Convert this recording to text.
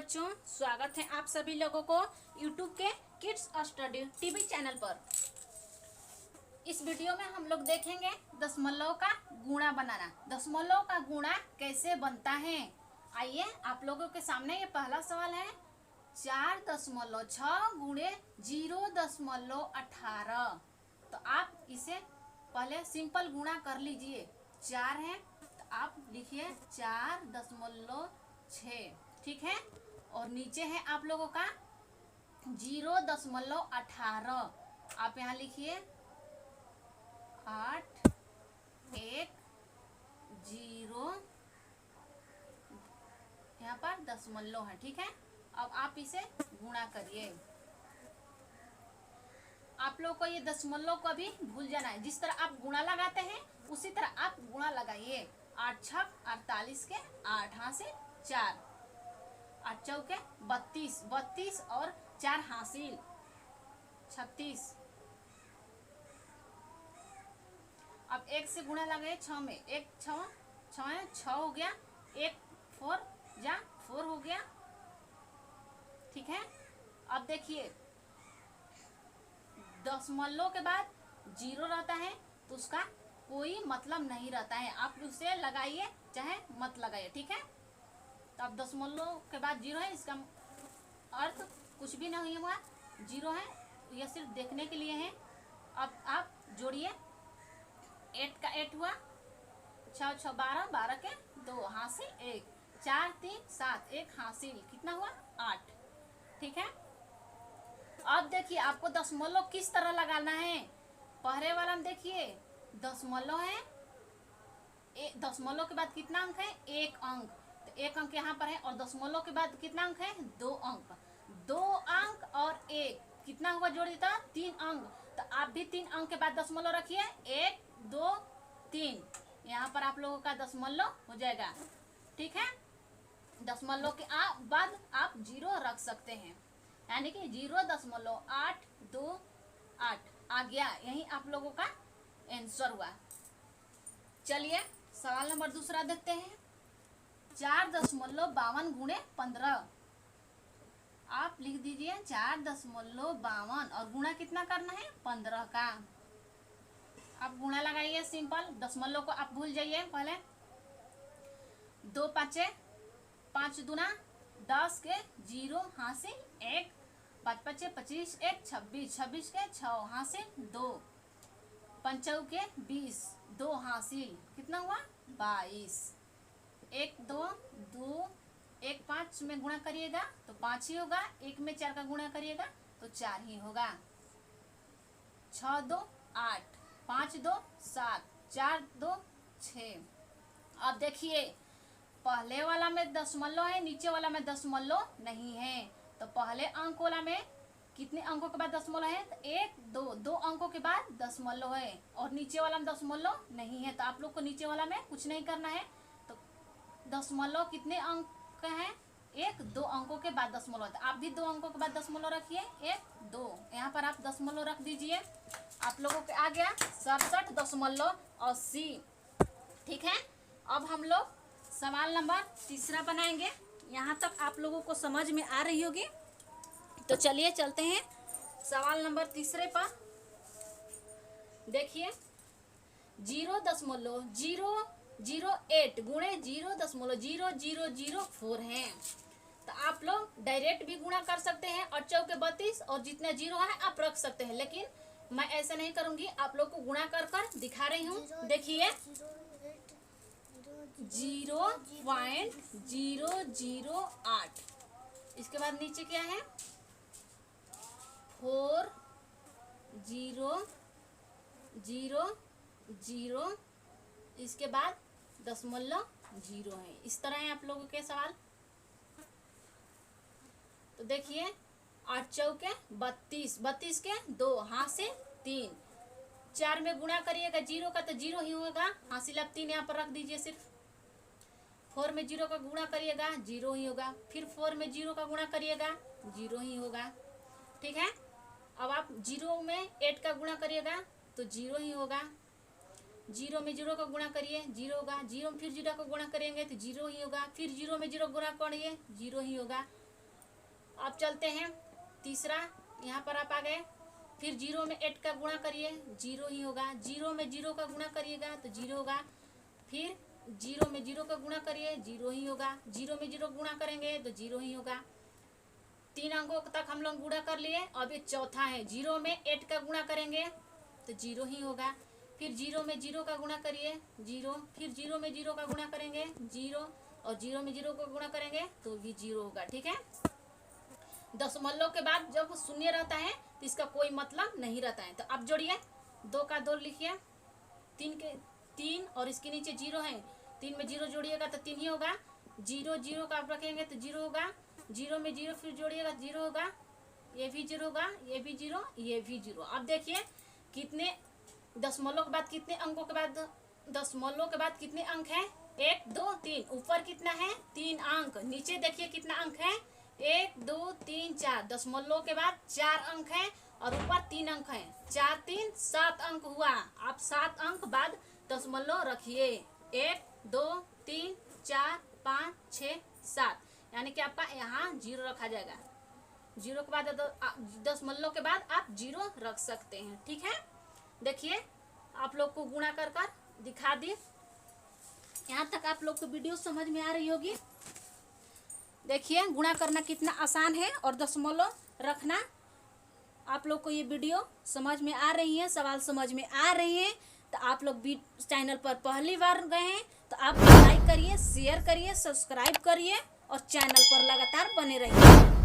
बच्चों, स्वागत है आप सभी लोगों को YouTube के किड्स स्टडी टीवी चैनल पर। इस वीडियो में हम लोग देखेंगे दशमलव का गुणा बनाना। दशमलव का गुणा कैसे बनता है, आइए आप लोगों के सामने ये पहला सवाल है। 4.6 गुणे 0.18। तो आप इसे पहले सिंपल गुणा कर लीजिए। 4 है तो आप लिखिए 4.6, ठीक है। और नीचे है आप लोगों का 0.18। आप यहाँ लिखिए 8 1 0, यहाँ पर दशमलव है, ठीक है। अब आप इसे गुणा करिए। आप लोग को ये दशमलव को भी भूल जाना है। जिस तरह आप गुणा लगाते हैं उसी तरह आप गुणा लगाइए। 8 छक 48 के 8 हाथ से 4, 8 चौके 32, 32 और 4 हासिल 36। अब 1 से गुणा लगाइए 6 में। 1 6 6 हो गया। 1 4 जा 4 हो गया, ठीक है। अब देखिए दशमलव के बाद 0 रहता है तो उसका कोई मतलब नहीं रहता है। आप उसे लगाइए चाहे मत लगाइए, ठीक है। तो अब दशमलव के बाद 0 है, इसका अर्थ कुछ भी नहीं हुआ, 0 है, यह सिर्फ देखने के लिए है। अब आप जोड़िए। 8 का 8 हुआ, 6 6 12, 12 के 2 हासिल 1, 4 3 7, 1 हासिल, कितना हुआ 8, ठीक है। अब देखिए आपको दशमलव किस तरह लगाना है। पहले वाला में देखिए दशमलव है, दशमलव के बाद कितना अंक है, 1 अंक। तो 1 अंक यहाँ पर है और दशमलव के बाद कितना अंक है, 2 अंक। 2 अंक और 1 कितना हुआ, जोड़ देता 3 अंक। तो आप भी 3 अंक के बाद दशमलव रखिए, 1 2 3। यहाँ पर आप लोगों का दशमलव हो जाएगा, ठीक है। दशमलव के बाद आप 0 रख सकते हैं, यानी कि 0.828 आ गया। यही आप लोगों का आंसर हुआ। चलिए सवाल नंबर दूसरा देखते हैं। 4.52 गुणे 15। आप लिख दीजिए 4.52 और गुणा कितना करना है, 15 का। आप गुणा लगाइए सिंपल। दशमलव को आप भूल जाइए पहले। 2 5 5 दूना 10 के 0 हासिल 1, 5 5 25, 1 26, 26 के 6 हासिल 2, 5 के 20, 2 हासिल, कितना हुआ 22। 1 2 2, 1 5 में गुणा करिएगा तो 5 ही होगा। 1 में 4 का गुणा करिएगा तो 4 ही होगा। 6 2 8, 5 2 7, 4 2 6। अब देखिए पहले वाला में दशमलव है, नीचे वाला में दशमलव नहीं है। तो पहले अंक वाला में कितने अंकों के बाद दशमलव है, तो 1 2, 2 अंकों के बाद दशमलव है। और नीचे वाला में दशमलव नहीं है, तो आप लोग को नीचे वाला में कुछ नहीं करना है। तो दशमलव कितने अंक का है, 1 2 अंकों के बाद दशमलव है। तो आप भी 2 अंकों के बाद दशमलव रखिए, 1 2। यहाँ पर आप दशमलव रख दीजिए। आप लोगों के आ गया 67.80, ठीक है। अब हम लोग सवाल नंबर तीसरा बनाएंगे। यहाँ तक आप लोगों को समझ में आ रही होगी। तो चलिए चलते हैं सवाल नंबर तीसरे पर। देखिए 0.008 गुणे 0.0004 है। तो आप लोग डायरेक्ट भी गुणा कर सकते हैं और चौके 32 और जितना 0 है आप रख सकते हैं, लेकिन मैं ऐसा नहीं करूंगी। आप लोग को गुणा कर कर दिखा रही हूँ। देखिए 0.008, इसके बाद नीचे क्या है 4 0 0 0, इसके बाद दशमलव 0 है। इस तरह है आप लोगों के सवाल। तो देखिए 8 चौके 32, 32 के 2 हासिल 3, 4 में गुणा करिएगा 0 का तो 0 ही होगा, हासिल आप 3 यहाँ पर रख दीजिए सिर्फ। 4 में 0 का गुणा करिएगा 0 ही होगा। फिर 4 में 0 का गुणा करिएगा 0 ही होगा, ठीक है। अब आप 0 में 8 का गुणा करिएगा तो 0 ही होगा। 0 में 0 का गुणा करिए 0 होगा। 0 में फिर 0 का गुणा करेंगे तो 0 ही होगा। फिर 0 में 0 गुणा करिए 0 ही होगा। अब चलते हैं तीसरा, यहाँ पर आप आ गए, फिर 0 में 8 का गुणा करिए, 0 ही होगा। 0 में 0 का गुणा करिएगा तो 0 होगा। फिर 0 में 0 का गुणा करिए, 0 ही होगा। 0 में 0 गुणा करेंगे तो 0 ही होगा। 3 अंकों तक हम लोग गुणा कर लिए। अब ये चौथा है, 0 में 8 का गुणा करेंगे तो 0 ही होगा। फिर 0 में 0 का गुणा करिए, 0। फिर 0 में 0 का गुणा करेंगे, 0। और 0 में 0 को गुणा करेंगे तो भी 0 होगा। ठीक है, दशमलव के बाद जब शून्य रहता है तो इसका कोई मतलब नहीं रहता है। तो अब जोड़िए, 2 का 2 लिखिए, 3 और इसके नीचे 0 है, 3 में 0 जोड़िएगा तो 3 ही होगा। 0 0 का आप रखेंगे तो 0 होगा। 0 में 0 फिर जोड़िएगा 0 होगा, ये भी 0 होगा, ये भी 0, ये भी 0। अब देखिए कितने दशमलव के बाद कितने अंकों के बाद, दशमलव के बाद कितने अंक हैं, 1 2 3। ऊपर कितना है, 3 अंक। नीचे देखिए कितना अंक है, 1 2 3 4। दशमलव के बाद 4 अंक है और ऊपर 3 अंक है। 4 3 7 अंक हुआ। आप 7 अंक बाद दशमलव रखिए, 1 2 3 4 5 6 7, यानी कि आपका यहाँ 0 रखा जाएगा। 0 के बाद दशमलव के बाद आप 0 रख सकते हैं। ठीक है, देखिए आप लोग को गुणा कर कर दिखा दी। यहाँ तक आप लोग को वीडियो समझ में आ रही होगी। देखिए गुणा करना कितना आसान है और दशमलव रखना। आप लोग को ये वीडियो समझ में आ रही है, सवाल समझ में आ रही है, तो आप लोग भी चैनल पर पहली बार गए हैं तो आप लाइक करिए, शेयर करिए, सब्सक्राइब करिए और चैनल पर लगातार बने रहिए।